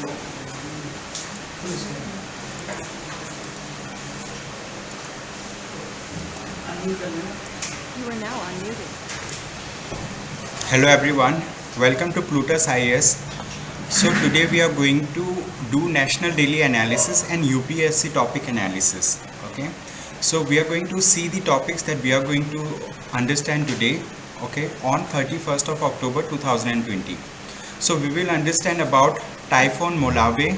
You are now unmuted. Hello everyone, welcome to Plutus IAS. So today we are going to do National Daily Analysis and UPSC topic analysis. Okay, so we are going to see the topics that we are going to understand today. Okay, on 31st of October 2020. So we will understand about Typhoon Molave.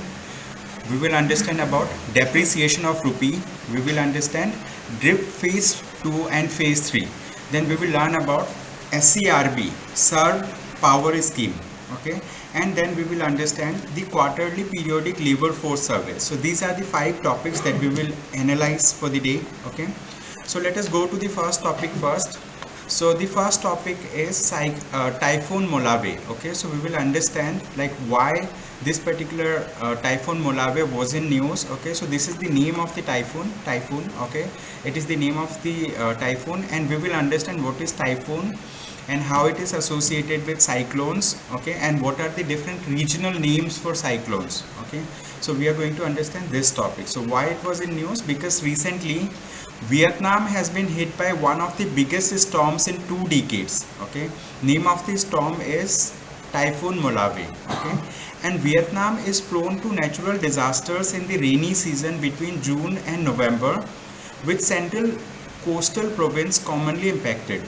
We will understand about depreciation of rupee. We will understand drip phase 2 and phase 3. Then we will learn about SCRB, Serve Power Scheme. Okay, and then we will understand the quarterly periodic labor force survey. So these are the 5 topics that we will analyze for the day. Okay, so let us go to the first topic first. So the first topic is Typhoon Molave. Okay, so we will understand like why this particular Typhoon Molave was in news. Okay, so this is the name of the typhoon. Okay, it is the name of the typhoon, and we will understand what is typhoon and how it is associated with cyclones. Okay, and what are the different regional names for cyclones. Okay, so we are going to understand this topic. So why it was in news? Because recently Vietnam has been hit by one of the biggest storms in 2 decades. Okay, name of the storm is Typhoon Molave. Okay, and Vietnam is prone to natural disasters in the rainy season between June and November, with central coastal province commonly impacted.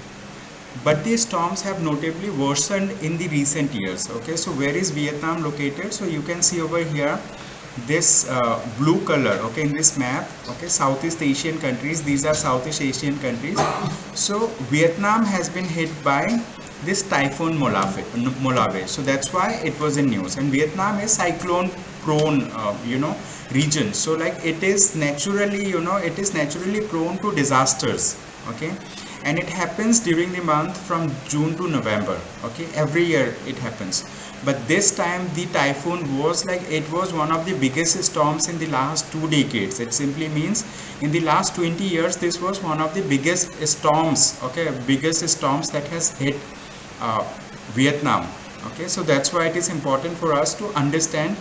But these storms have notably worsened in the recent years. Okay, so where is Vietnam located? So you can see over here this blue color, okay, in this map. Okay, Southeast Asian countries, these are Southeast Asian countries. So Vietnam has been hit by this Typhoon Molave, so that's why it was in news. And Vietnam is cyclone prone region, so like it is naturally prone to disasters. Okay, and it happens during the month from June to November. Okay, every year it happens, but this time the typhoon was like, it was one of the biggest storms in the last 2 decades. It simply means in the last 20 years this was one of the biggest storms. Okay, biggest storms that has hit Vietnam. Okay, so that's why it is important for us to understand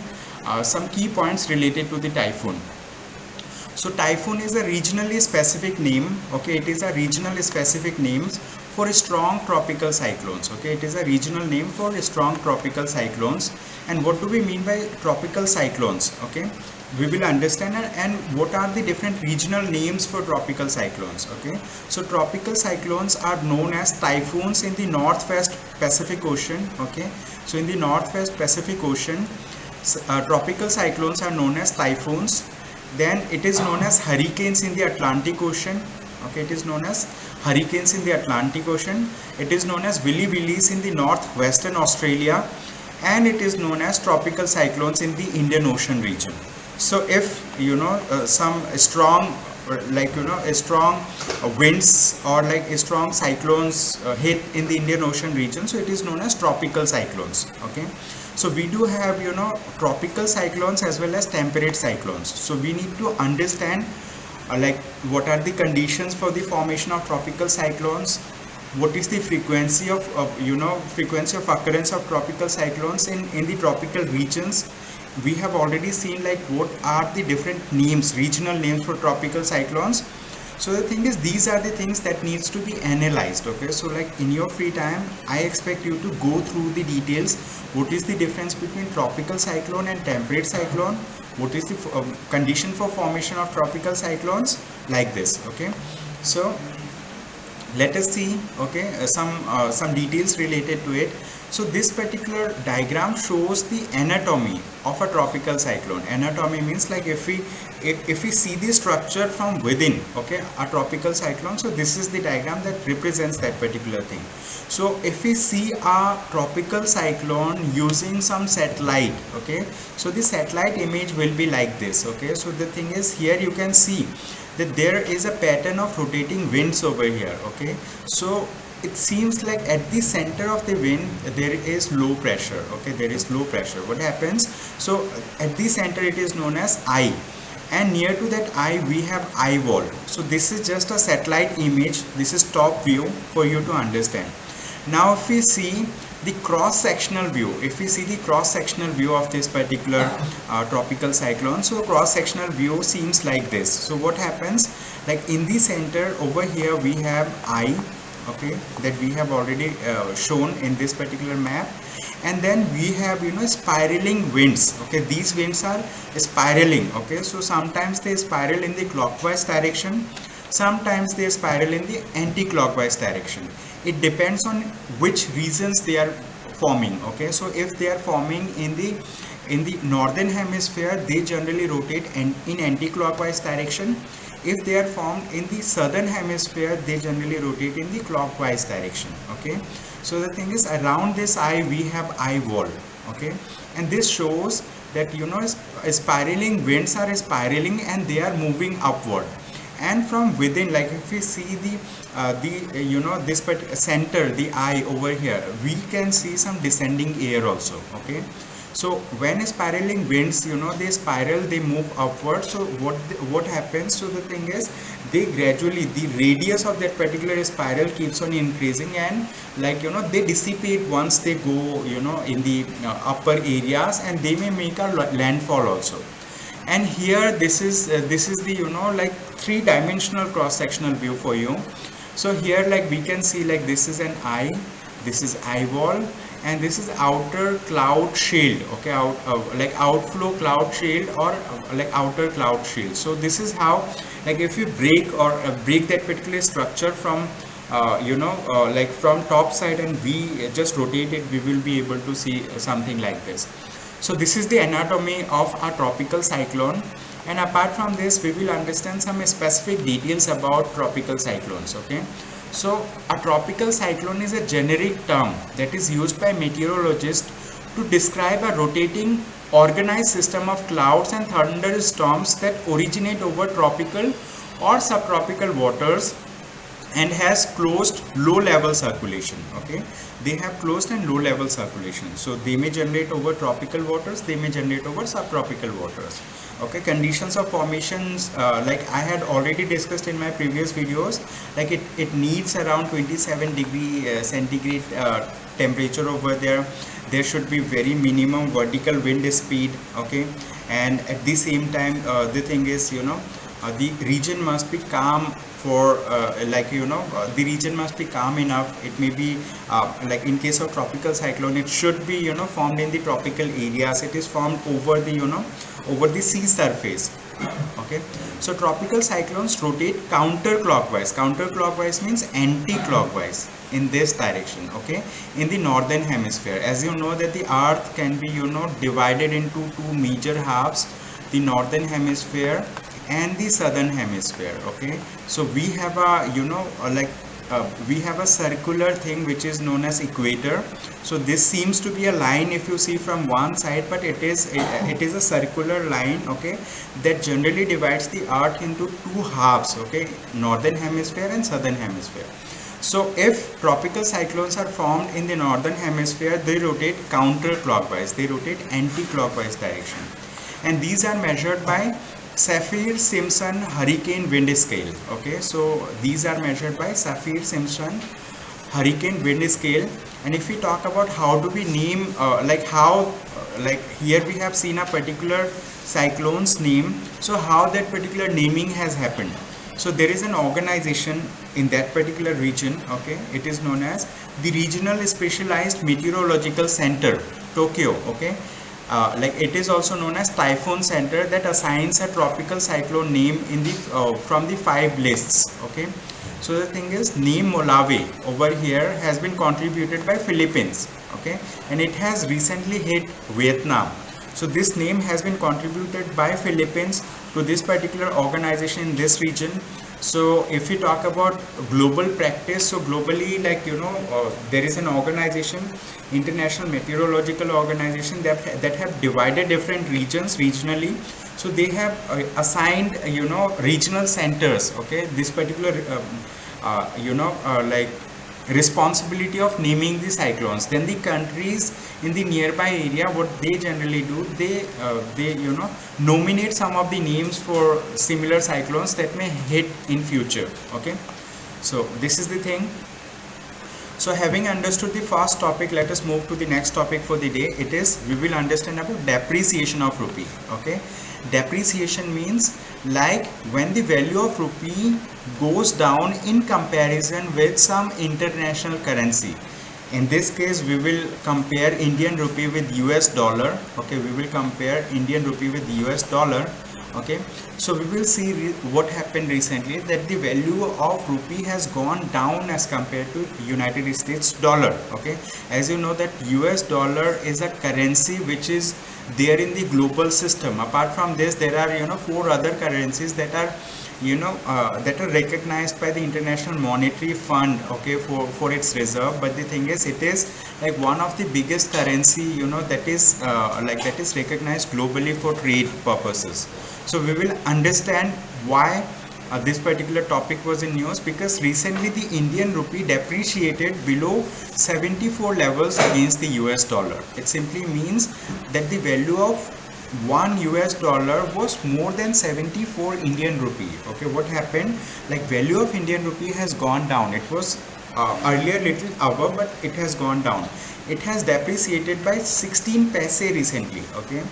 some key points related to the typhoon. So typhoon is a regionally specific name. Okay, it is a regional specific name for strong tropical cyclones. Okay, it is a regional name for strong tropical cyclones. And what do we mean by tropical cyclones? Okay, we will understand and what are the different regional names for tropical cyclones. Okay, so tropical cyclones are known as typhoons in the northwest Pacific Ocean. Okay, so in the northwest Pacific Ocean, tropical cyclones are known as typhoons. Then it is known as hurricanes in the Atlantic Ocean. Okay, it is known as hurricanes in the Atlantic Ocean. It is known as Willy Willies in the northwestern Australia, and it is known as tropical cyclones in the Indian Ocean region. So if some strong strong winds or like strong cyclones hit in the Indian Ocean region, so it is known as tropical cyclones. Okay, so we do have tropical cyclones as well as temperate cyclones. So we need to understand like what are the conditions for the formation of tropical cyclones, what is the frequency of occurrence of tropical cyclones in the tropical regions. We have already seen like what are the different names, regional names for tropical cyclones. So the thing is, these are the things that needs to be analyzed. Okay, so like in your free time, I expect you to go through the details. What is the difference between tropical cyclone and temperate cyclone? What is the condition for formation of tropical cyclones, like this. Okay, so let us see. Okay, some details related to it. So this particular diagram shows the anatomy of a tropical cyclone. Anatomy means like if we see the structure from within, okay, a tropical cyclone. So this is the diagram that represents that particular thing. So if we see a tropical cyclone using some satellite, okay, so the satellite image will be like this. Okay, so the thing is, here you can see that there is a pattern of rotating winds over here. Okay, so it seems like at the center of the wind there is low pressure. Okay, there is low pressure. What happens? So at the center it is known as eye, and near to that eye we have eye wall. So this is just a satellite image. This is top view for you to understand. Now if we see the cross-sectional view, if we see the cross-sectional view of this particular tropical cyclone, so cross-sectional view seems like this. So what happens, like in the center over here we have I, okay, that we have already shown in this particular map, and then we have, you know, spiraling winds. Okay, these winds are spiraling. Okay, so sometimes they spiral in the clockwise direction, sometimes they spiral in the anti-clockwise direction. It depends on which regions they are forming. Okay, so if they are forming in the northern hemisphere, they generally rotate in anti-clockwise direction. If they are formed in the southern hemisphere, they generally rotate in the clockwise direction. Okay, so the thing is, around this eye we have eye wall. Okay, and this shows that, you know, spiraling winds are spiraling and they are moving upward. And from within, like if we see the you know, this center, the eye over here, we can see some descending air also. Okay, so when spiraling winds, you know, they spiral, they move upward. So what happens? So the thing is, they gradually, the radius of that particular spiral keeps on increasing, and, like, you know, they dissipate once they go, you know, in the upper areas, and they may make a landfall also. And here this is the, you know, like three-dimensional cross-sectional view for you. So here, like, we can see, like, this is an eye, this is eye wall, and this is outer cloud shield. Okay, like outflow cloud shield, or like outer cloud shield. So this is how, like, if you break that particular structure from you know, like from top side, and we just rotate it, we will be able to see something like this. So this is the anatomy of a tropical cyclone, and apart from this, we will understand some specific details about tropical cyclones. Okay, so a tropical cyclone is a generic term that is used by meteorologists to describe a rotating organized system of clouds and thunderstorms that originate over tropical or subtropical waters and has closed low level circulation. Okay, they have closed and low level circulation, so they may generate over tropical waters, they may generate over subtropical waters. Okay, conditions of formations, like I had already discussed in my previous videos, like it needs around 27 centigrade temperature over there. There should be very minimum vertical wind speed. Okay, and at the same time, the thing is, you know, the region must be calm for like, you know, the region must be calm enough. It may be like in case of tropical cyclone, it should be, you know, formed in the tropical areas. It is formed over the, you know, over the sea surface. Okay, so tropical cyclones rotate counterclockwise. Counterclockwise means anti-clockwise in this direction. Okay, in the northern hemisphere, as you know that the earth can be, you know, divided into two major halves, the northern hemisphere and the southern hemisphere. Okay, so we have a, you know, like we have a circular thing which is known as equator. So this seems to be a line if you see from one side, but it is a circular line. Okay, that generally divides the earth into two halves. Okay, northern hemisphere and southern hemisphere. So if tropical cyclones are formed in the northern hemisphere, they rotate counterclockwise, they rotate anti-clockwise direction, and these are measured by Saffir-Simpson hurricane wind scale. Okay, so these are measured by Saffir-Simpson hurricane wind scale. And if we talk about how do we name, like how, like here we have seen a particular cyclone's name, so how that particular naming has happened. So there is an organization in that particular region. Okay, it is known as the Regional Specialized Meteorological Center, Tokyo. Okay, like it is also known as Typhoon Center, that assigns a tropical cyclone name in the from the 5 lists. Okay, so the thing is, name Molave over here has been contributed by Philippines. Okay, and it has recently hit Vietnam. So this name has been contributed by Philippines to this particular organization in this region. So if you talk about global practice, so globally, like, you know, there is an organization, International Meteorological Organization, that have divided different regions regionally. So they have assigned, you know, regional centers. Okay, this particular you know, like responsibility of naming the cyclones. Then the countries in the nearby area, what they generally do, they you know, nominate some of the names for similar cyclones that may hit in future. Okay, so this is the thing. So having understood the first topic, let us move to the next topic for the day. It is, we will understand about depreciation of rupee. Okay, depreciation means like when the value of rupee goes down in comparison with some international currency. In this case, we will compare Indian rupee with US dollar. Okay, we will compare Indian rupee with US dollar. Okay, so we will see what happened recently, that the value of rupee has gone down as compared to United States dollar. Okay, as you know that US dollar is a currency which is there in the global system. Apart from this, there are four other currencies that are that are recognized by the International Monetary Fund, okay, for its reserve. But the thing is, it is like one of the biggest currency that is that is recognized globally for trade purposes. So we will understand why this particular topic was in news, because recently the Indian rupee depreciated below 74 levels against the US dollar. It simply means that the value of $1 US was more than 74 Indian rupee. Okay, what happened? Like value of Indian rupee has gone down. It was earlier little above, but it has gone down. It has depreciated by 16 paise recently. Okay,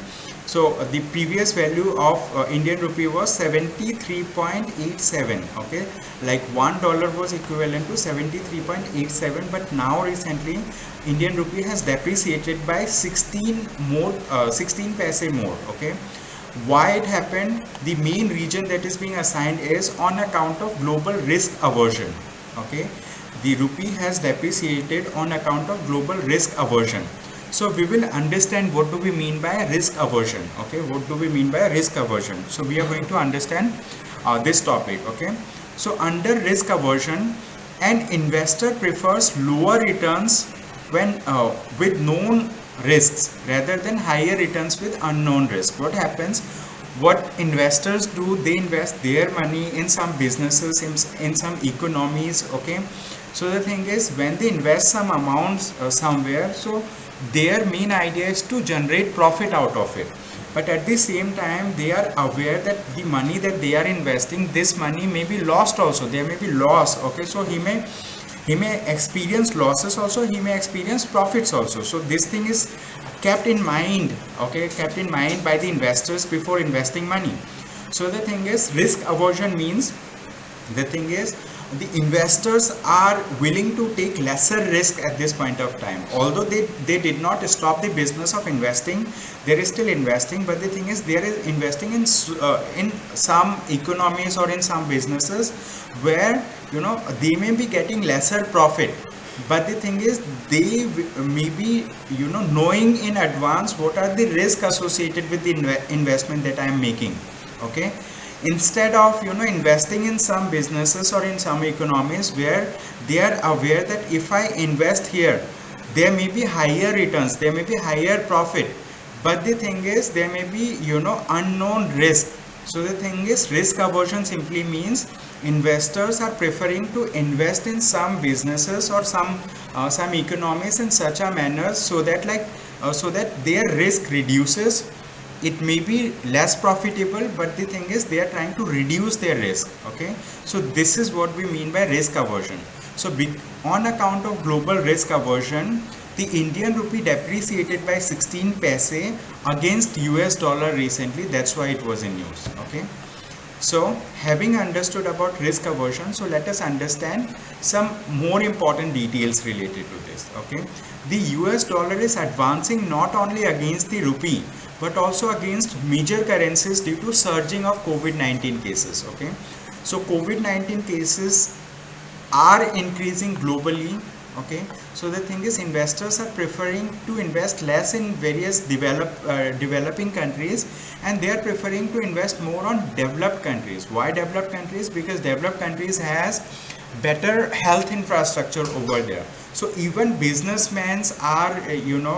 so the previous value of Indian rupee was 73.87. Okay, like $1 was equivalent to 73.87, but now recently Indian rupee has depreciated by 16 paise more. Okay, why it happened? The main reason that is being assigned is on account of global risk aversion. Okay, the rupee has depreciated on account of global risk aversion. So we will understand what do we mean by risk aversion. Okay, what do we mean by risk aversion? So we are going to understand this topic. Okay, so under risk aversion, an investor prefers lower returns when with known risks rather than higher returns with unknown risk. What happens? What investors do, they invest their money in some businesses, in some economies. Okay, so the thing is, when they invest some amounts somewhere, so their main idea is to generate profit out of it. But at the same time, they are aware that the money that they are investing, this money may be lost also. There may be loss. Okay, so he may experience losses also, he may experience profits also. So this thing is kept in mind. Okay, kept in mind by the investors before investing money. So the thing is, risk aversion means, the thing is, the investors are willing to take lesser risk at this point of time. Although they did not stop the business of investing, there is still investing. But the thing is, there is investing in some economies or in some businesses where they may be getting lesser profit. But the thing is, they may be knowing in advance what are the risks associated with the investment that I am making. Okay, instead of investing in some businesses or in some economies where they are aware that if I invest here, there may be higher returns, there may be higher profit, but the thing is, there may be unknown risk. So the thing is, risk aversion simply means investors are preferring to invest in some businesses or some economies in such a manner so that so that their risk reduces. It may be less profitable, but the thing is, they are trying to reduce their risk. Okay, so this is what we mean by risk aversion. So on account of global risk aversion, the Indian rupee depreciated by 16 paise against US dollar recently. That's why it was in news. Okay, so having understood about risk aversion, so let us understand some more important details related to this. Okay, the US dollar is advancing not only against the rupee but also against major currencies due to surging of COVID-19 cases. Okay, so COVID-19 cases are increasing globally. Okay, so the thing is, investors are preferring to invest less in various developing countries, and they are preferring to invest more on developed countries. Why developed countries? Because developed countries has better health infrastructure over there. So even businessmen are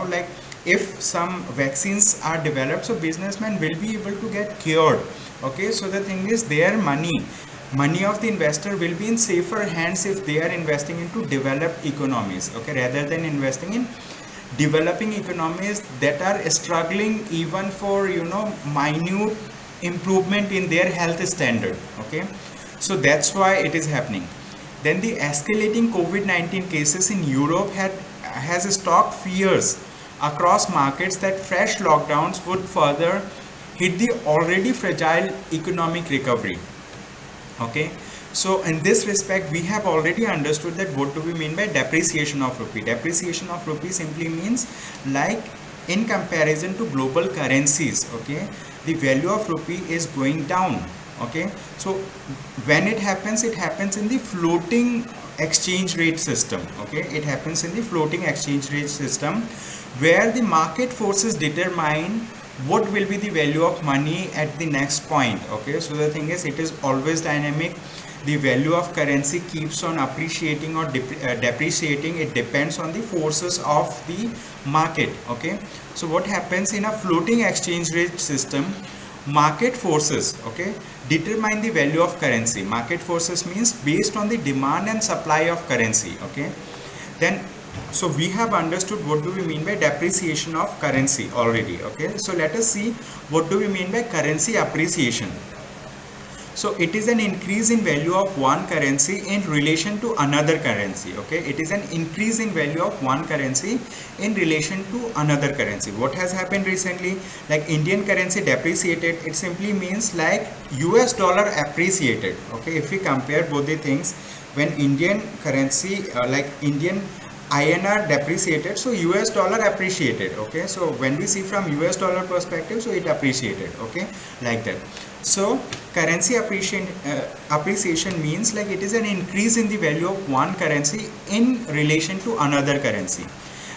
like, if some vaccines are developed, so businessmen will be able to get cured. Okay, so the thing is, their money of the investor will be in safer hands if they are investing into developed economies. Okay, rather than investing in developing economies that are struggling even for minute improvement in their health standard. Okay, so that's why it is happening. Then the escalating COVID-19 cases in Europe has stoked fears across markets that fresh lockdowns would further hit the already fragile economic recovery. Okay, so in this respect we have already understood that what do we mean by depreciation of rupee. Depreciation of rupee simply means like in comparison to global currencies, okay, the value of rupee is going down. Okay, so when it happens in the floating exchange rate system. Okay, it happens in the floating exchange rate system where the market forces determine what will be the value of money at the next point. Okay, so the thing is, it is always dynamic. The value of currency keeps on appreciating or depreciating. It depends on the forces of the market. Okay, so what happens in a floating exchange rate system, market forces, okay, determine the value of currency. Market forces means based on the demand and supply of currency. Okay, then so we have understood what do we mean by depreciation of currency already. Okay, so let us see what do we mean by currency appreciation. So it is an increase in value of one currency in relation to another currency. Okay, it is an increase in value of one currency in relation to another currency. What has happened recently? Like Indian currency depreciated, it simply means like US dollar appreciated. Okay, if we compare both the things, when Indian currency like Indian INR depreciated, so US dollar appreciated. Okay, so when we see from US dollar perspective, so it appreciated. Okay, like that. So currency appreciation means like it is an increase in the value of one currency in relation to another currency.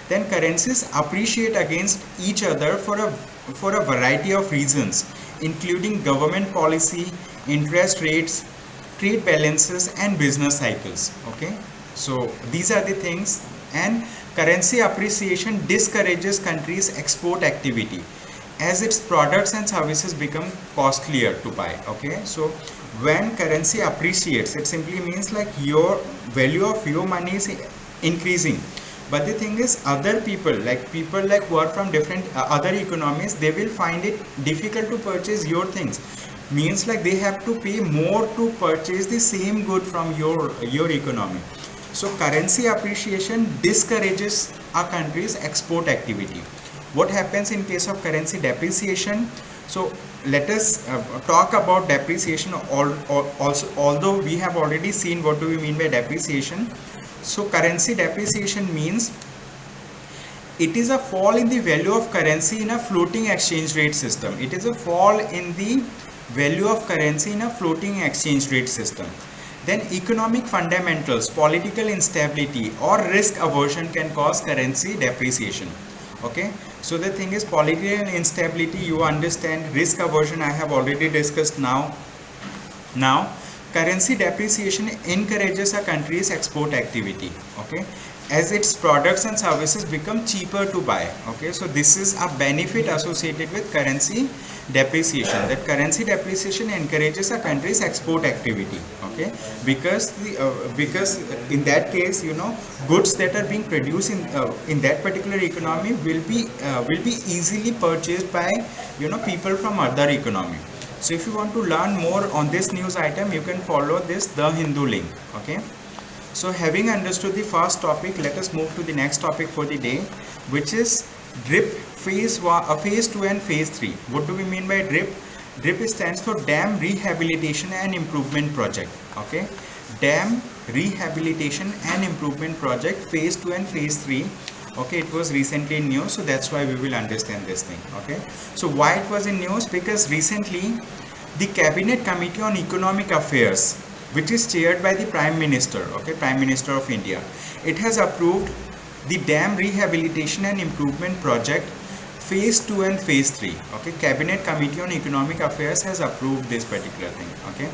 Then currencies appreciate against each other for a variety of reasons, including government policy, interest rates, trade balances, and business cycles. Okay, so these are the things. And currency appreciation discourages countries' export activity as its products and services become costlier to buy. Okay, so when currency appreciates, it simply means like your value of your money is increasing, but the thing is other people like who are from different other economies, they will find it difficult to purchase your things. Means like they have to pay more to purchase the same good from your economy. So currency appreciation discourages a country's export activity. What happens in case of currency depreciation? So let us talk about depreciation also, although we have already seen what do we mean by depreciation. So currency depreciation means it is a fall in the value of currency in a floating exchange rate system. It is a fall in the value of currency in a floating exchange rate system. Then economic fundamentals, political instability or risk aversion can cause currency depreciation. Okay, so the thing is political instability, you understand, risk aversion I have already discussed now. Now currency depreciation encourages a country's export activity. Okay, as its products and services become cheaper to buy. Okay, so this is a benefit associated with currency depreciation, that currency depreciation encourages a country's export activity. Okay, because in that case, you know, goods that are being produced in that particular economy will be easily purchased by, you know, people from other economy. So if you want to learn more on this news item, you can follow this The Hindu link. Okay, so having understood the first topic, let us move to the next topic for the day, which is DRIP phase 2 and phase 3. What do we mean by DRIP? DRIP stands for Dam Rehabilitation and Improvement Project. Okay, Dam Rehabilitation and Improvement Project phase 2 and phase 3. Okay, it was recently in news, so that's why we will understand this thing. Okay, so why it was in news? Because recently the Cabinet Committee on Economic Affairs, which is chaired by the Prime Minister, okay, Prime Minister of India, it has approved the Dam Rehabilitation and Improvement Project phase 2 and phase 3. Okay, Cabinet Committee on Economic Affairs has approved this particular thing. Okay,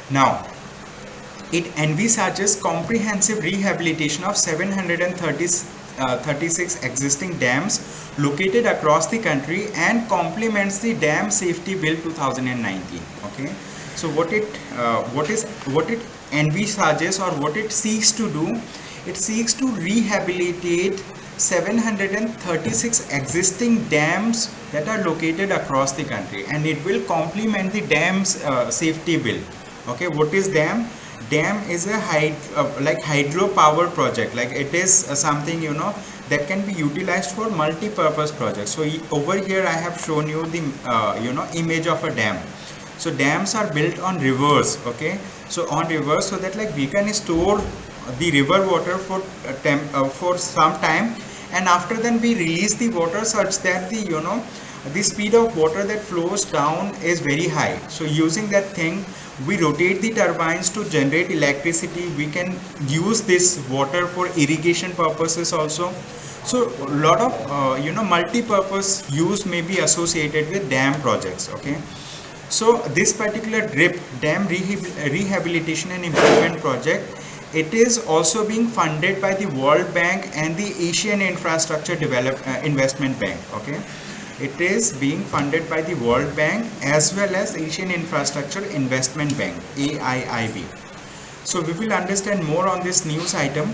now it envisages comprehensive rehabilitation of 736 existing dams located across the country and complements the Dam Safety Bill 2019. Okay, so what it envisages or what it seeks to do, it seeks to rehabilitate 736 existing dams that are located across the country, and it will complement the Dams Safety Bill. Okay, what is dam? dam is a like hydropower project. Like it is something, you know, that can be utilized for multi-purpose projects. So over here I have shown you the you know, image of a dam. So dams are built on rivers, okay? So on rivers, so that like we can store the river water for some time, and after then we release the water such that the, you know, the speed of water that flows down is very high. So using that thing, we rotate the turbines to generate electricity. We can use this water for irrigation purposes also. So a lot of you know, multi-purpose use may be associated with dam projects, okay? So this particular DRIP, dam rehabilitation and improvement project, it is also being funded by the World Bank and the Asian Infrastructure Investment Bank, okay? It is being funded by the World Bank as well as Asian Infrastructure Investment Bank, AIIB. So we will understand more on this news item.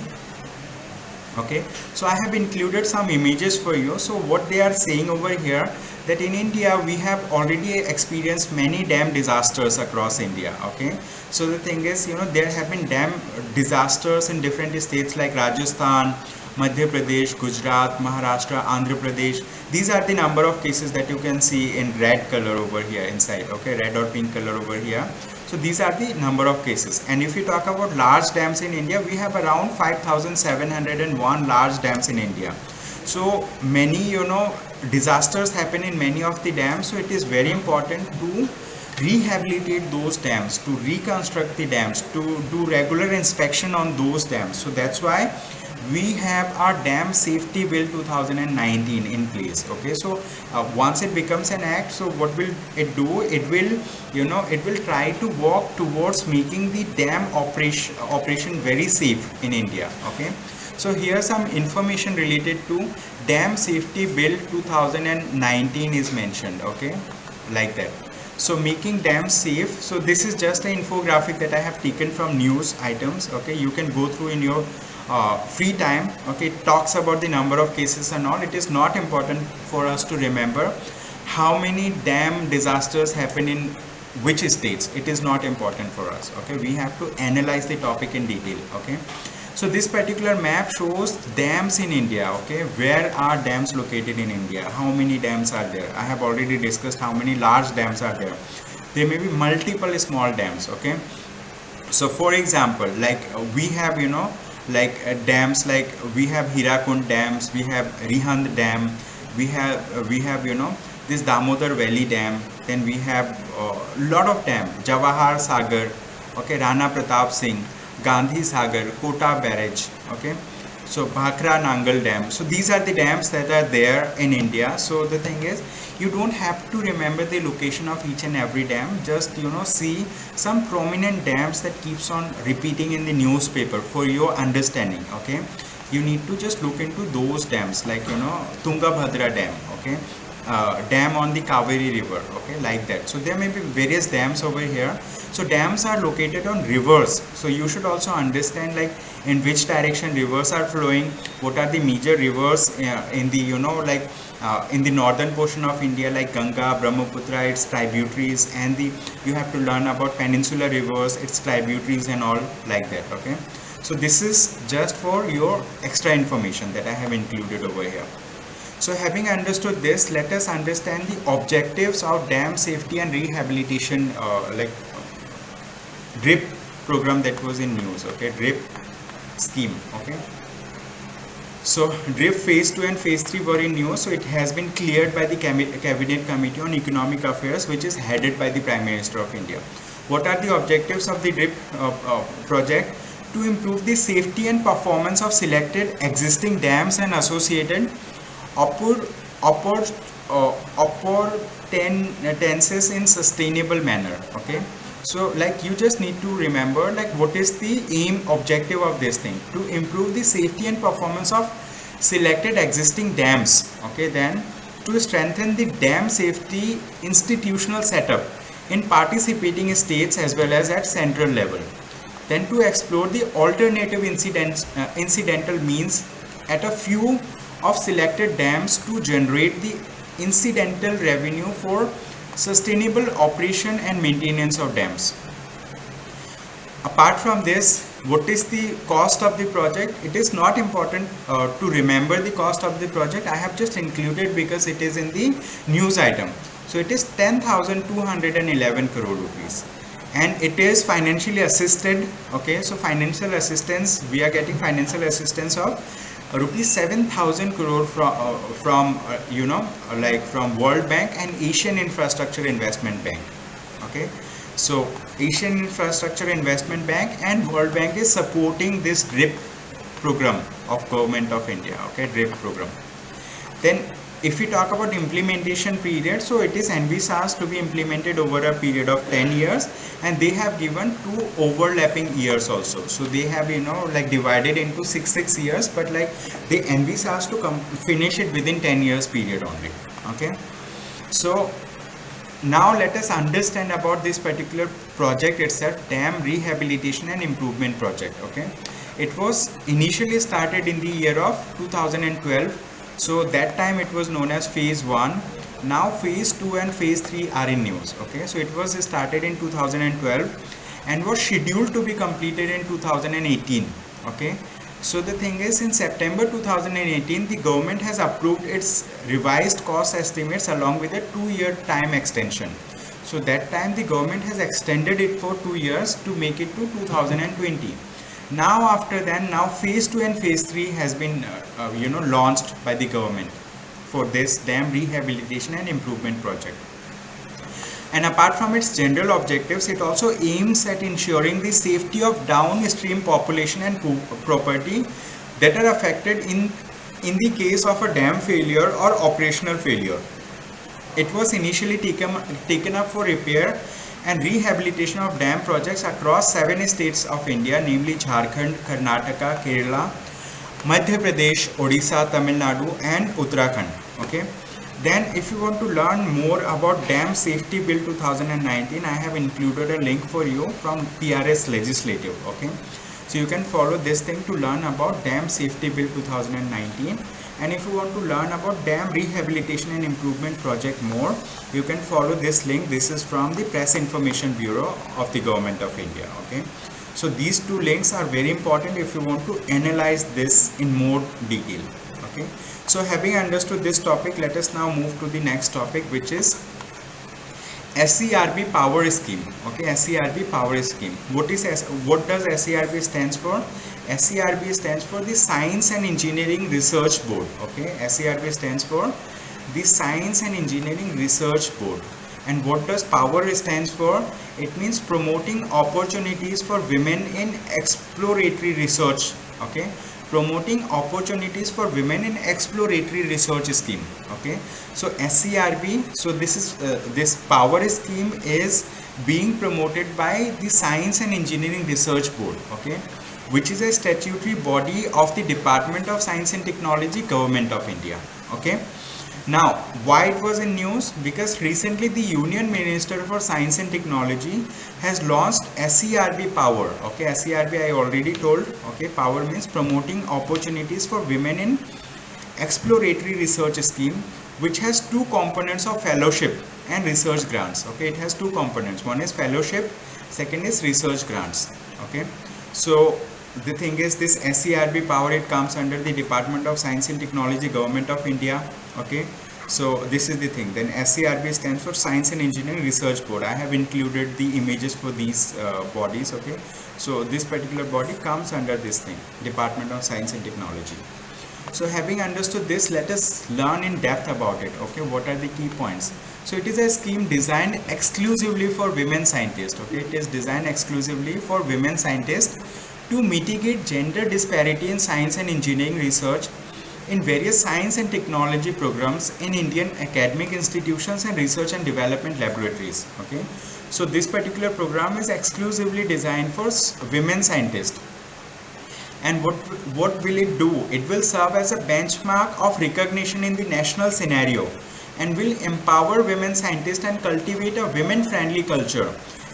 Okay, so I have included some images for you. So what they are saying over here, that in India we have already experienced many dam disasters across India. Okay, so the thing is, you know, there have been dam disasters in different states like Rajasthan, Madhya Pradesh, Gujarat, Maharashtra, Andhra Pradesh. These are the number of cases that you can see in red color over here inside, okay, red or pink color over here. So these are the number of cases. And if you talk about large dams in India, we have around 5,701 large dams in India. So many, you know, disasters happen in many of the dams. So it is very important to rehabilitate those dams, to reconstruct the dams, to do regular inspection on those dams. So that's why we have our Dam Safety Bill 2019 in place. Okay, so once it becomes an act, so what will it do? It will, you know, it will try to work towards making the dam operation very safe in India. Okay, so here some information related to Dam Safety Bill 2019 is mentioned. Okay, like that. So making dams safe. So this is just an infographic that I have taken from news items. Okay, you can go through in your free time. Okay, it talks about the number of cases and all. It is not important for us to remember how many dam disasters happen in which states. It is not important for us. Okay, we have to analyze the topic in detail. Okay, so this particular map shows dams in India. Okay, where are dams located in India? How many dams are there? I have already discussed how many large dams are there. There may be multiple small dams. Okay, so for example, like we have, you know, like dams, like we have Hirakund dams, we have Rihand dam, we have you know, this Damodar Valley dam, then we have a lot of dam, Jawahar Sagar, okay, Rana Pratap Singh, Gandhi Sagar, Kota barrage, okay, so Bhakra Nangal dam. So these are the dams that are there in India. So the thing is, you don't have to remember the location of each and every dam. Just, you know, see some prominent dams that keeps on repeating in the newspaper for your understanding. Okay, you need to just look into those dams, like, you know, Tungabhadra dam, okay, dam on the Kaveri river, okay, like that. So there may be various dams over here. So dams are located on rivers. So you should also understand, like, in which direction rivers are flowing, what are the major rivers in the, you know, like in the northern portion of India, like Ganga, Brahmaputra, its tributaries, and you have to learn about peninsular rivers, its tributaries and all, like that. Okay, so this is just for your extra information that I have included over here. So having understood this, let us understand the objectives of dam safety and rehabilitation like DRIP program that was in news. Okay, DRIP scheme. Okay, so DRIP phase 2 and phase 3 were in news. So it has been cleared by the Cabinet Committee on Economic Affairs, which is headed by the Prime Minister of India. What are the objectives of the DRIP project? To improve the safety and performance of selected existing dams and associated appurtenances in sustainable manner. Okay, so like you just need to remember, like, what is the objective of this thing? To improve the safety and performance of selected existing dams. Okay, then to strengthen the dam safety institutional setup in participating states as well as at central level. Then to explore the alternative incidental means at a few of selected dams to generate the incidental revenue for sustainable operation and maintenance of dams. apart from this, what is the cost of the project? It is not important to remember the cost of the project. I have just included because it is in the news item. So it is 10,211 crore rupees, and it is financially assisted. Okay, so financial assistance, we are getting financial assistance of rupees 7,000 crore from from World Bank and Asian Infrastructure Investment Bank. Okay, so Asian Infrastructure Investment Bank and World Bank is supporting this DRIP program of Government of India. Okay, DRIP program. Then if we talk about implementation period, so it is envisaged to be implemented over a period of 10 years, and they have given 2 overlapping years also. So they have divided into 6 years, but they envisage to finish it within 10 years period only. Okay, so now let us understand about this particular project itself, dam rehabilitation and improvement project. Okay, it was initially started in the year of 2012. So that time it was known as phase 1. Now phase 2 and phase 3 are in news. Okay, so it was started in 2012 and was scheduled to be completed in 2018. Okay, so the thing is, in September 2018 the government has approved its revised cost estimates along with a 2-year time extension. So that time the government has extended it for 2 years to make it to 2020. Now after that, now phase 2 and phase 3 has been launched by the government for this dam rehabilitation and improvement project. And apart from its general objectives, it also aims at ensuring the safety of downstream population and property that are affected in the case of a dam failure or operational failure. It was initially taken up for repair and rehabilitation of dam projects across 7 states of India, namely Jharkhand, Karnataka, Kerala, Madhya Pradesh, Odisha, Tamil Nadu and Uttarakhand. Okay. Then if you want to learn more about Dam Safety Bill 2019, I have included a link for you from PRS Legislative. Okay. So you can follow this thing to learn about Dam Safety Bill 2019. And if you want to learn about Dam Rehabilitation and Improvement Project more, you can follow this link. This is from the Press Information Bureau of the Government of India. Okay. So these 2 links are very important if you want to analyze this in more detail. Okay. So having understood this topic, let us now move to the next topic, which is SERB Power Scheme. Okay, SERB Power Scheme. What does SERB stands for? SERB stands for the Science and Engineering Research Board. Okay, SERB stands for the Science and Engineering Research Board. And what does power stands for? It means promoting opportunities for women in exploratory research. Okay, promoting opportunities for women in exploratory research scheme. Okay, so SERB, so this power scheme is being promoted by the Science and Engineering Research Board. Okay, which is a statutory body of the Department of Science and Technology, Government of India. Okay. Now, why it was in news? Because recently the Union Minister for Science and Technology has launched SERB Power. Okay, SERB I already told. Okay, Power means promoting opportunities for women in exploratory research scheme, which has 2 components of fellowship and research grants. Okay, it has 2 components. One is fellowship, second is research grants. Okay, so the thing is, this SERB Power, it comes under the Department of Science and Technology, Government of India. Okay, so this is the thing. Then SERB stands for Science and Engineering Research Board. I have included the images for these bodies. Okay, so this particular body comes under this thing, Department of Science and Technology. So having understood this, let us learn in depth about it. Okay, what are the key points? So it is a scheme designed exclusively for women scientists. Okay, it is designed exclusively for women scientists to mitigate gender disparity in science and engineering research in various science and technology programs in Indian academic institutions and research and development laboratories. Okay, so this particular program is exclusively designed for women scientists. And what will it do? It will serve as a benchmark of recognition in the national scenario and will empower women scientists and cultivate a women-friendly culture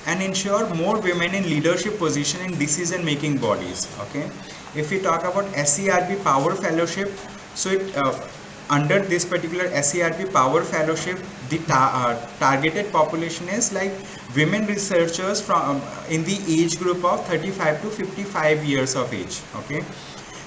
and ensure more women in leadership position in decision-making bodies. Okay, if we talk about SERB Power Fellowship, so under this particular SERP Power Fellowship, the targeted population is like women researchers from in the age group of 35 to 55 years of age. Okay,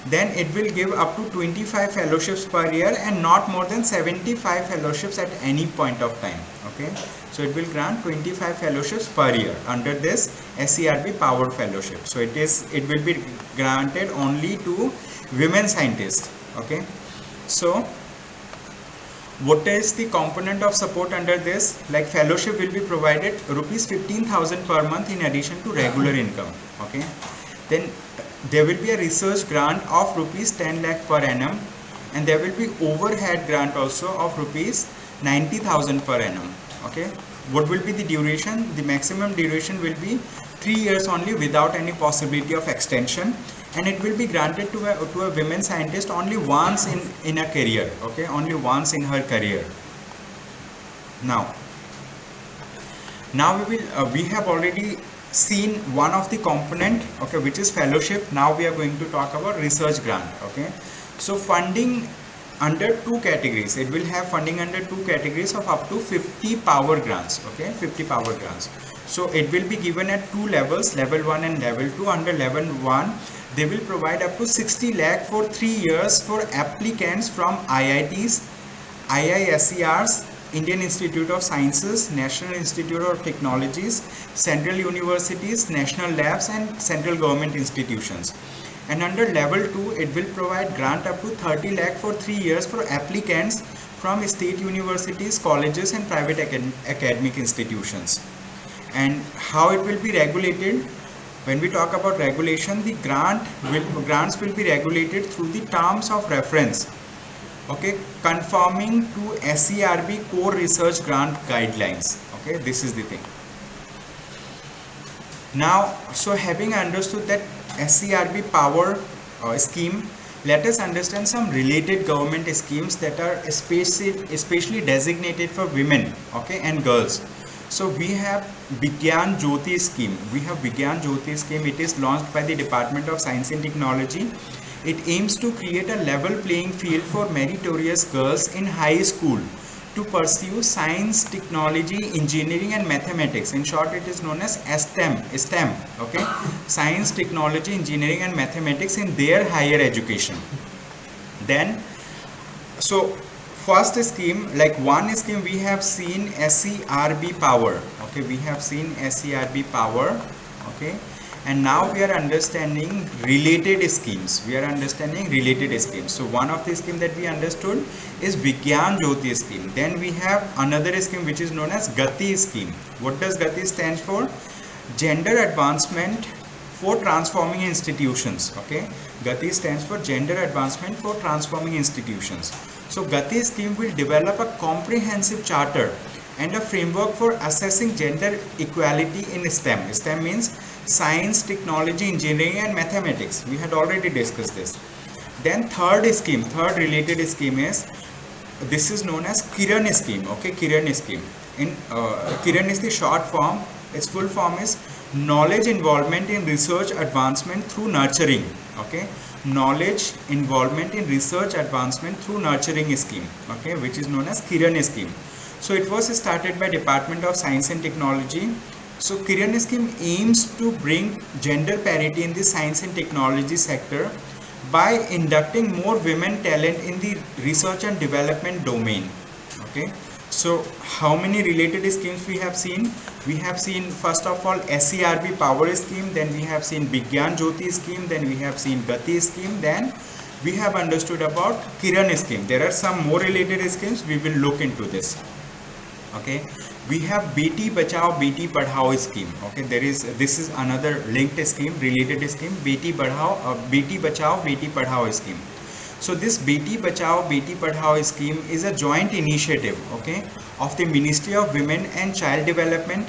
then it will give up to 25 fellowships per year and not more than 75 fellowships at any point of time. Okay, so it will grant 25 fellowships per year under this SERP Power Fellowship. So it will be granted only to women scientists. Okay, so what is the component of support under this? Like fellowship will be provided rupees 15,000 per month in addition to regular income. Okay, then there will be a research grant of rupees 10 lakh per annum, and there will be overhead grant also of rupees 90,000 per annum. Okay, what will be the duration? The maximum duration will be 3 years only without any possibility of extension, and it will be granted to a women scientist only once in a career. Okay, only once in her career. Now we have already seen one of the component, okay, which is fellowship. Now we are going to talk about research grant. Okay, so funding under two categories. It will have funding under two categories of up to 50 power grants. Okay, 50 power grants. So it will be given at two levels, level 1 and level 2. Under level 1, they will provide up to 60 lakh for 3 years for applicants from IITs, IISERs, Indian Institute of Sciences, National Institute of Technologies, Central Universities, National Labs and Central Government Institutions. And under level 2, it will provide grant up to 30 lakh for 3 years for applicants from state universities, colleges and private academic institutions. And how it will be regulated? When we talk about regulation, the grants will be regulated through the terms of reference, okay, conforming to SERB core research grant guidelines. Okay, this is the thing. Now, so having understood that SERB power scheme, let us understand some related government schemes that are especially designated for women, okay, and girls. So we have Vigyan Jyoti scheme. It is launched by the Department of Science and Technology. It aims to create a level playing field for meritorious girls in high school to pursue science, technology, engineering and mathematics. In short, it is known as STEM, okay? Science, technology, engineering and mathematics in their higher education. Then, so first scheme, like one scheme we have seen SERB power. Okay, we have seen SERB power. Okay, and now we are understanding related schemes. So one of the scheme that we understood is Vigyan Jyoti scheme. Then we have another scheme which is known as Gati scheme. What does Gati stand for? Gender Advancement for Transforming Institutions. Okay, Gati stands for Gender Advancement for Transforming Institutions. So Gati scheme will develop a comprehensive charter and a framework for assessing gender equality in STEM. STEM means science, technology, engineering and mathematics. We had already discussed this. Then third related scheme is, this is known as Kiran scheme. Okay, Kiran scheme. Kiran is the short form. Its full form is Knowledge Involvement in Research Advancement Through Nurturing. Okay, Knowledge Involvement in Research Advancement Through Nurturing scheme. Okay, which is known as Kiran scheme. So it was started by Department of Science and Technology. So Kiran scheme aims to bring gender parity in the science and technology sector by inducting more women talent in the research and development domain. Okay, so how many related schemes we have seen? We have seen first of all SERB power scheme, then we have seen Vigyan Jyoti scheme, then we have seen Gati scheme, then we have understood about Kiran scheme. There are some more related schemes, we will look into this. Okay, we have Beti Bachao Beti Padhao scheme. Okay, this is another linked scheme, related scheme, Beti Bachao Beti Padhao scheme. So this Beti Bachao Beti Padhao scheme is a joint initiative, okay, of the Ministry of Women and Child Development,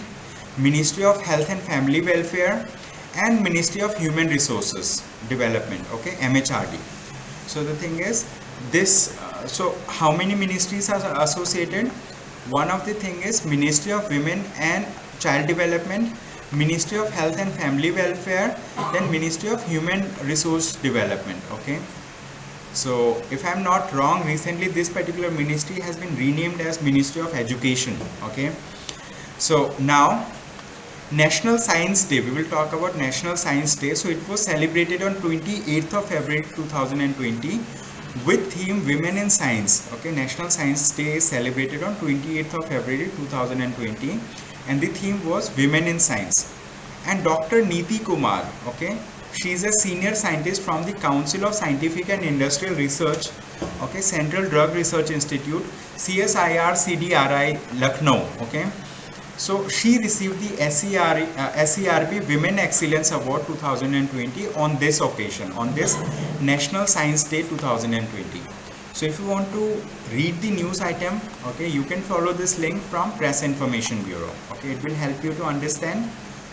Ministry of Health and Family Welfare and Ministry of Human Resources Development, okay, MHRD. So the thing is this, so how many ministries are associated? One of the thing is Ministry of Women and Child Development, Ministry of Health and Family Welfare, then Ministry of Human Resource Development. Okay, So if I'm not wrong, recently this particular ministry has been renamed as Ministry of Education. Okay, so now National Science Day, we will talk about National Science Day. So it was celebrated on 28th of February 2020 with theme Women in Science. Okay, National Science Day is celebrated on 28th of February 2020 and the theme was Women in Science. And Dr. Neeti Kumar, okay, she is a senior scientist from the Council of Scientific and Industrial Research, okay, Central Drug Research Institute, CSIR CDRI, Lucknow, okay. So she received the SERB Women Excellence Award 2020 on this occasion, on this National Science Day 2020. So if you want to read the news item, okay, you can follow this link from Press Information Bureau. Okay, it will help you to understand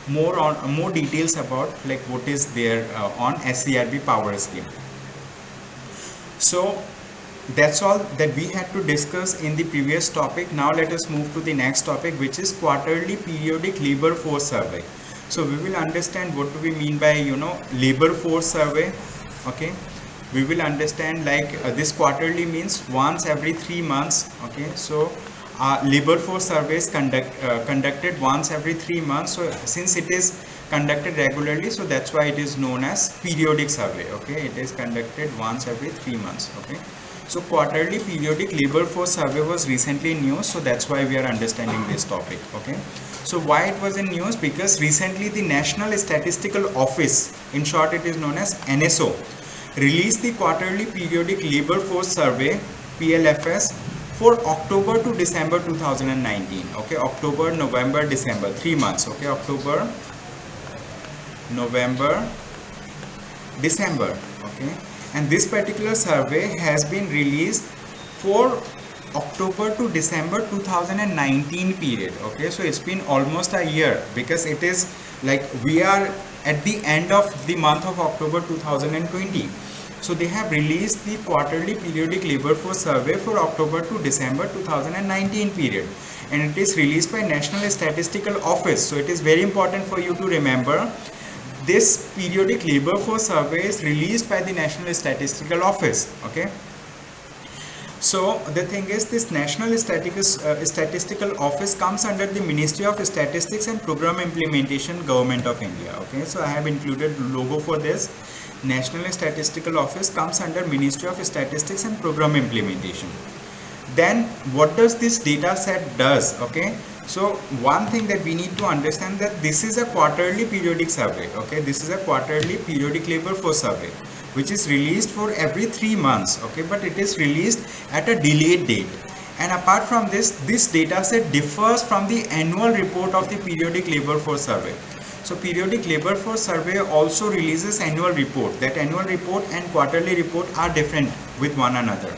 more details about like what is there on SERB power scheme. So that's all that we had to discuss in the previous topic. Now let us move to the next topic, which is quarterly periodic labor force survey. So we will understand what do we mean by labor force survey. Okay, we will understand like this quarterly means once every 3 months. Okay, so labor force survey is conducted once every 3 months. So since it is conducted regularly, so that's why it is known as periodic survey. Okay, it is conducted once every 3 months. Okay, so quarterly periodic labor force survey was recently in news, so that's why we are understanding this topic. Okay, so why it was in news? Because recently the National Statistical Office, in short it is known as NSO, released the quarterly periodic labor force survey PLFS for October to December 2019. Okay, October, November, December, 3 months. Okay, October, November, December. Okay, and this particular survey has been released for October to December 2019 period. Okay, so it's been almost a year, because it is like we are at the end of the month of October 2020. So they have released the quarterly periodic labor force survey for October to December 2019 period, and it is released by National Statistical Office. So it is very important for you to remember, this periodic labor force survey is released by the National Statistical Office. Okay, so the thing is, this National Statistical Office comes under the Ministry of Statistics and Program Implementation, Government of India. Okay, so I have included logo for this. National Statistical Office comes under Ministry of Statistics and Program Implementation. Then what does this data set does? Okay, so one thing that we need to understand, that this is a quarterly periodic survey. Okay, this is a quarterly periodic labor force survey which is released for every 3 months. Okay, but it is released at a delayed date. And apart from this, this data set differs from the annual report of the periodic labor force survey. So periodic labor force survey also releases annual report. That annual report and quarterly report are different with one another.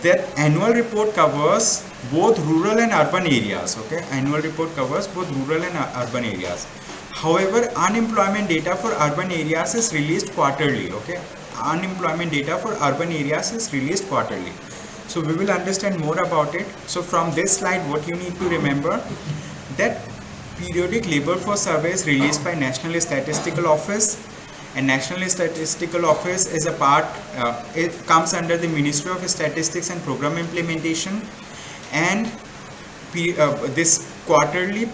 That annual report covers both rural and urban areas. Okay, annual report covers both rural and urban areas. However, unemployment data for urban areas is released quarterly. Okay, unemployment data for urban areas is released quarterly. So we will understand more about it. So from this slide, what you need to remember, that periodic labor force survey is released by National Statistical Office, and National Statistical Office is a part, it comes under the Ministry of Statistics and Program Implementation. And this quarterly,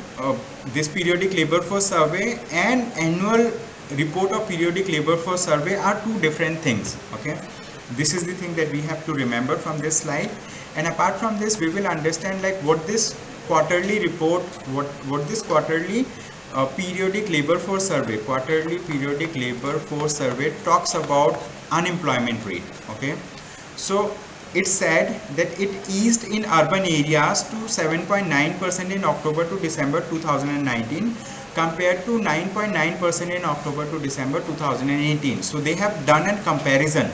this periodic labor force survey and annual report of periodic labor force survey are two different things. Okay, this is the thing that we have to remember from this slide. And apart from this, we will understand like what this quarterly report, what this quarterly periodic labor force survey, quarterly periodic labor force survey talks about unemployment rate. Okay, so it said that it eased in urban areas to 7.9% in October to December 2019 compared to 9.9% in October to December 2018. So they have done a comparison,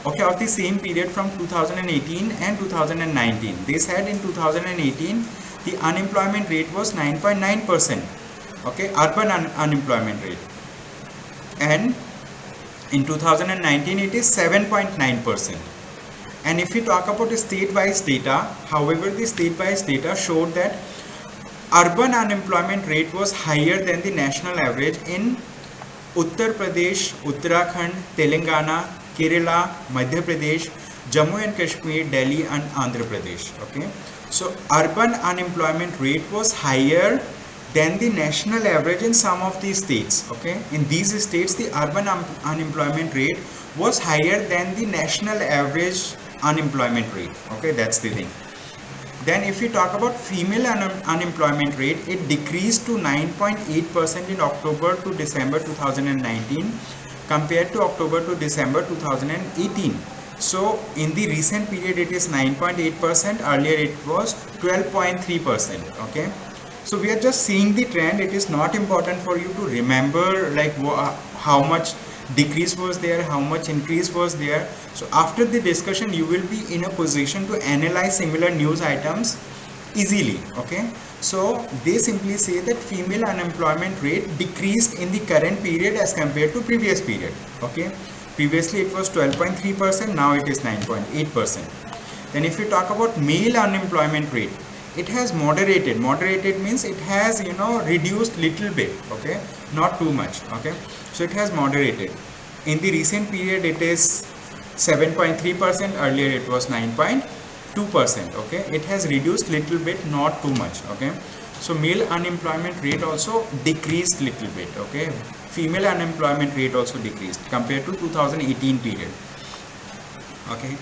okay, of the same period from 2018 and 2019. They said in 2018 the unemployment rate was 9.9%, okay, urban unemployment rate, and in 2019 it is 7.9%. And if we talk about the state-wise data, however, the state-wise data showed that urban unemployment rate was higher than the national average in Uttar Pradesh, Uttarakhand, Telangana, Kerala, Madhya Pradesh, Jammu and Kashmir, Delhi and Andhra Pradesh. Okay, so urban unemployment rate was higher than the national average in some of these states. Okay, in these states the urban unemployment rate was higher than the national average unemployment rate. Okay, that's the thing. Then if we talk about female unemployment rate, it decreased to 9.8% in October to December 2019 compared to October to December 2018. So in the recent period it is 9.8%, earlier it was 12.3%. Okay, so we are just seeing the trend. It is not important for you to remember like how much decrease was there, how much increase was there. So after the discussion you will be in a position to analyze similar news items easily. Okay, so they simply say that female unemployment rate decreased in the current period as compared to previous period. Okay, previously it was 12.3%, now it is 9.8%. Then if you talk about male unemployment rate, it has moderated. Moderated means it has reduced little bit. Okay, not too much. Okay, so it has moderated. In the recent period it is 7.3%, earlier it was 9.2%. Okay, it has reduced little bit, not too much. Okay, so male unemployment rate also decreased little bit. Okay, female unemployment rate also decreased compared to 2018 period. Okay,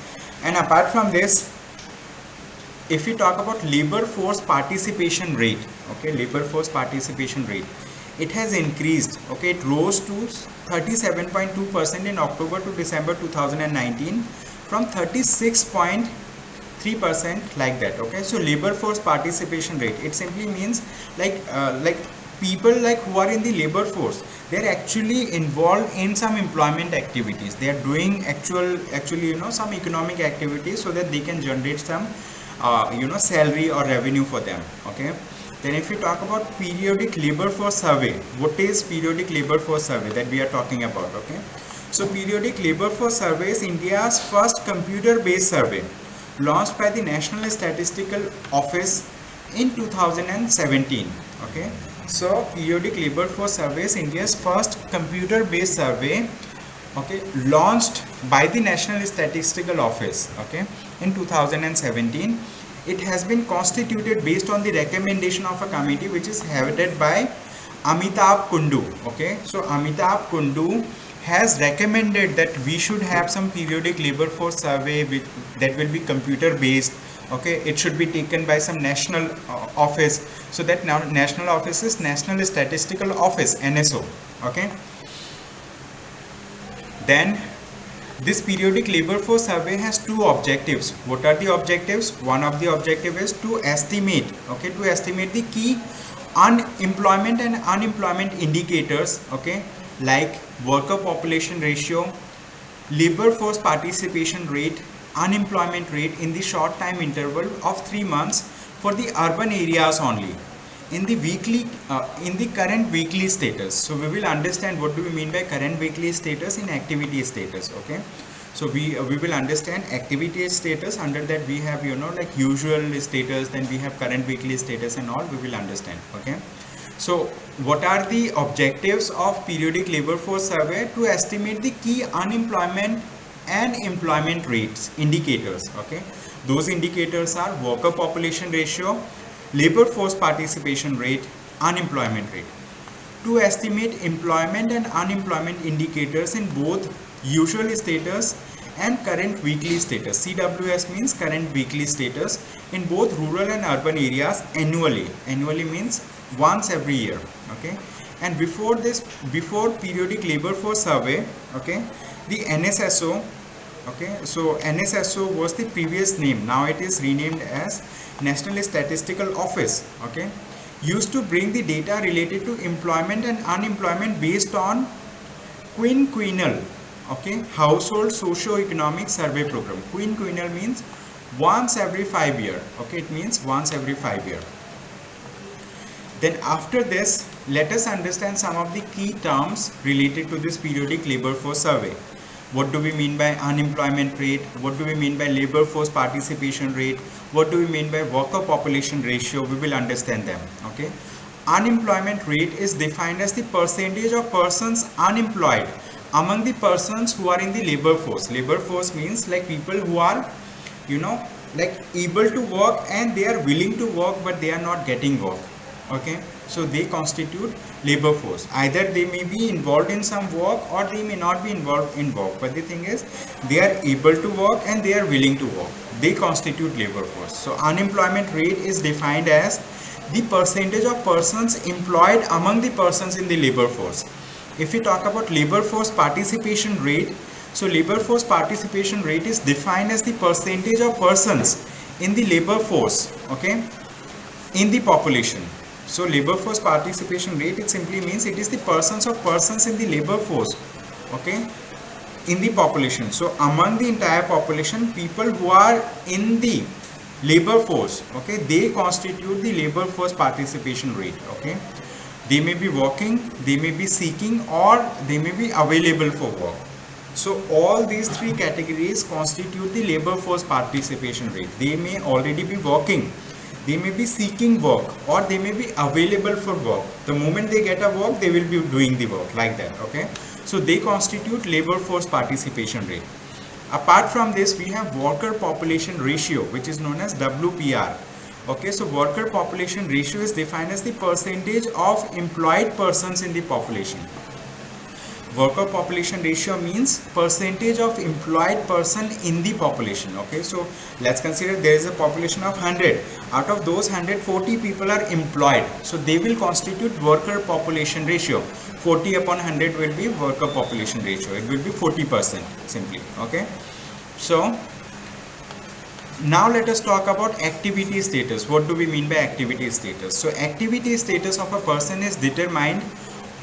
and apart from this, if we talk about labor force participation rate, okay, labor force participation rate, it has increased. Okay, it rose to 37.2% in October to December 2019 from 36.3%, like that. Okay, so labor force participation rate, it simply means like people like who are in the labor force, they're actually involved in some employment activities. They are doing actually some economic activities so that they can generate some salary or revenue for them. Okay, then if we talk about periodic labor force survey, what is periodic labor force survey that we are talking about? Okay, so periodic labor force survey is India's first computer based survey launched by the National Statistical Office in 2017. Okay, so periodic labor force survey is India's first computer based survey, okay, launched by the National Statistical Office, okay, in 2017. It has been constituted based on the recommendation of a committee which is headed by Amitabh Kundu. Okay, so Amitabh Kundu has recommended that we should have some periodic labor force survey that will be computer based. Okay, it should be taken by some national office. So that now national office is National Statistical Office, NSO. Okay, then this periodic labor force survey has two objectives. What are the objectives? One of the objective is to estimate, okay, to estimate the key unemployment and unemployment indicators, okay, like worker population ratio, labor force participation rate, unemployment rate in the short time interval of 3 months for the urban areas only in the current weekly status. So we will understand what do we mean by current weekly status in activity status. Okay, so we will understand activity status. Under that we have like usual status, then we have current weekly status and all we will understand. Okay, so what are the objectives of periodic labor force survey? To estimate the key unemployment and employment rates indicators. Okay, those indicators are worker population ratio, labor force participation rate, unemployment rate. To estimate employment and unemployment indicators in both usual status and current weekly status. CWS means current weekly status in both rural and urban areas annually. Annually means once every year. Okay, and before periodic labor force survey, okay, the NSSO, okay, so NSSO was the previous name, now it is renamed as National Statistical Office, okay, used to bring the data related to employment and unemployment based on quinquennial, okay, household socio-economic survey program. Quinquennial means once every 5 years, okay, it means once every 5 years. Then after this, let us understand some of the key terms related to this periodic labor force survey. What do we mean by unemployment rate? What do we mean by labor force participation rate? What do we mean by worker population ratio? We will understand them. Okay. Unemployment rate is defined as the percentage of persons unemployed among the persons who are in the labor force. Labor force means like people who are, you know, like able to work and they are willing to work but they are not getting work. Okay, so they constitute labor force. Either they may be involved in some work or they may not be involved in work, but the thing is they are able to work and they are willing to work. They constitute labor force. So unemployment rate is defined as the percentage of persons employed among the persons in the labor force. If we talk about labor force participation rate, so labor force participation rate is defined as the percentage of persons in the labor force, okay, in the population. So labor force participation rate, it simply means it is the persons in the labor force, okay, in the population. So among the entire population, people who are in the labor force, okay, they constitute the labor force participation rate. Okay, they may be working, they may be seeking, or they may be available for work. So all these three categories constitute the labor force participation rate. They may already be working, they may be seeking work, or they may be available for work. The moment they get a work, they will be doing the work, like that. Okay, so they constitute labor force participation rate. Apart from this, we have worker population ratio, which is known as WPR. Okay, so worker population ratio is defined as the percentage of employed persons in the population. Worker population ratio means percentage of employed person in the population. Okay, so let's consider there is a population of 100. Out of those 140 people are employed, so they will constitute worker population ratio. 40 upon 100 will be worker population ratio. It will be 40% simply. Okay, so now let us talk about activity status. What do we mean by activity status? So activity status of a person is determined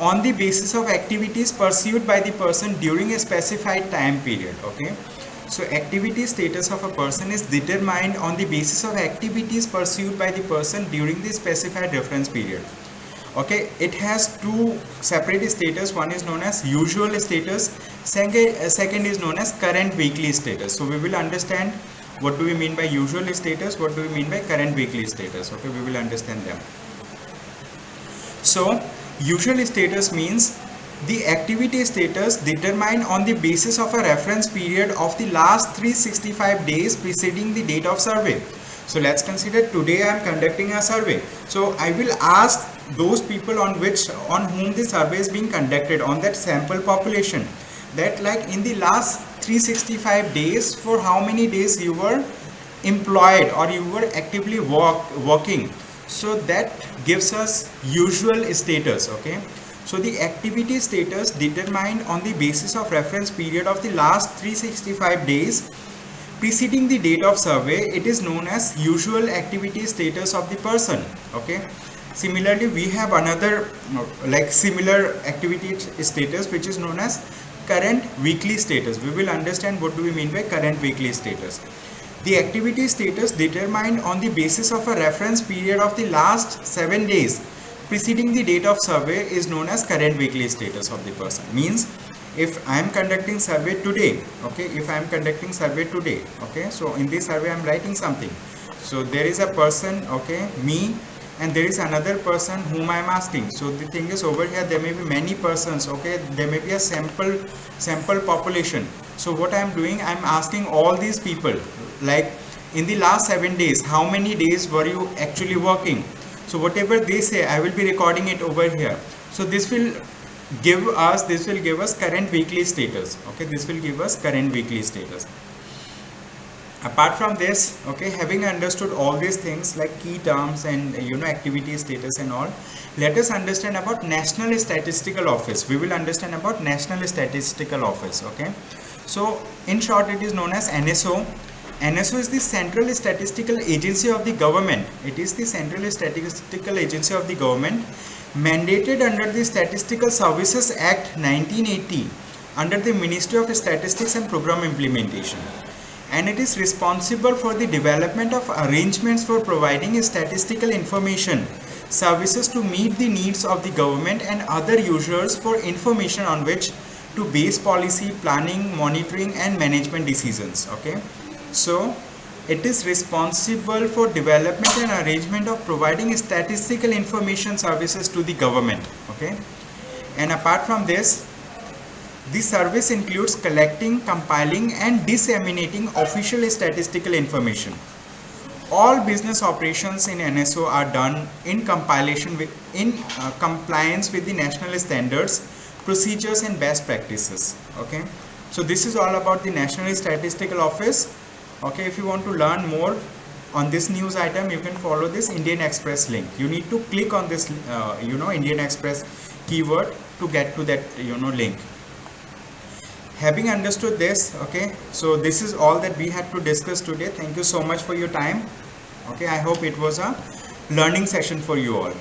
on the basis of activities pursued by the person during a specified time period. Okay, so activity status of a person is determined on the basis of activities pursued by the person during the specified reference period. Okay, it has two separate status. One is known as usual status, second is known as current weekly status. So we will understand what do we mean by usual status, what do we mean by current weekly status. Okay, we will understand them. So usual status means the activity status determined on the basis of a reference period of the last 365 days preceding the date of survey. So let's consider today I am conducting a survey. So I will ask those people on whom the survey is being conducted, on that sample population, that like in the last 365 days, for how many days you were employed or you were actively working. So that gives us usual status. Okay, so the activity status determined on the basis of reference period of the last 365 days preceding the date of survey, it is known as usual activity status of the person. Okay, similarly we have another like similar activity status which is known as current weekly status. We will understand what do we mean by current weekly status. The activity status determined on the basis of a reference period of the last 7 days preceding the date of survey is known as current weekly status of the person. Means if I am conducting survey today, okay, if I am conducting survey today, okay, so in this survey I am writing something. So there is a person, okay, me, and there is another person whom I am asking. So the thing is, over here there may be many persons, okay, there may be a sample population. So what I am doing, I am asking all these people, like in the last 7 days, how many days were you actually working? So whatever they say, I will be recording it over here. So this will give us current weekly status. Okay, this will give us current weekly status. Apart from this, okay, having understood all these things like key terms and activity status and all, let us understand about National Statistical Office. We will understand about National Statistical Office. Okay, so in short it is known as NSO. NSO is the Central Statistical Agency of the government. It is the Central Statistical Agency of the government, mandated under the Statistical Services Act 1980 under the Ministry of Statistics and Program Implementation, and it is responsible for the development of arrangements for providing statistical information services to meet the needs of the government and other users for information on which to base policy, planning, monitoring and management decisions. Okay, so it is responsible for development and arrangement of providing statistical information services to the government. Okay, and apart from this, This service includes collecting, compiling and disseminating official statistical information. All business operations in NSO are done in compliance with the national standards, procedures and best practices. Okay, so this is all about the National Statistical Office. Okay, if you want to learn more on this news item, you can follow this Indian Express link. You need to click on this Indian Express keyword to get to that link. Having understood this, okay, so this is all that we had to discuss today. Thank you so much for your time. Okay, I hope it was a learning session for you all.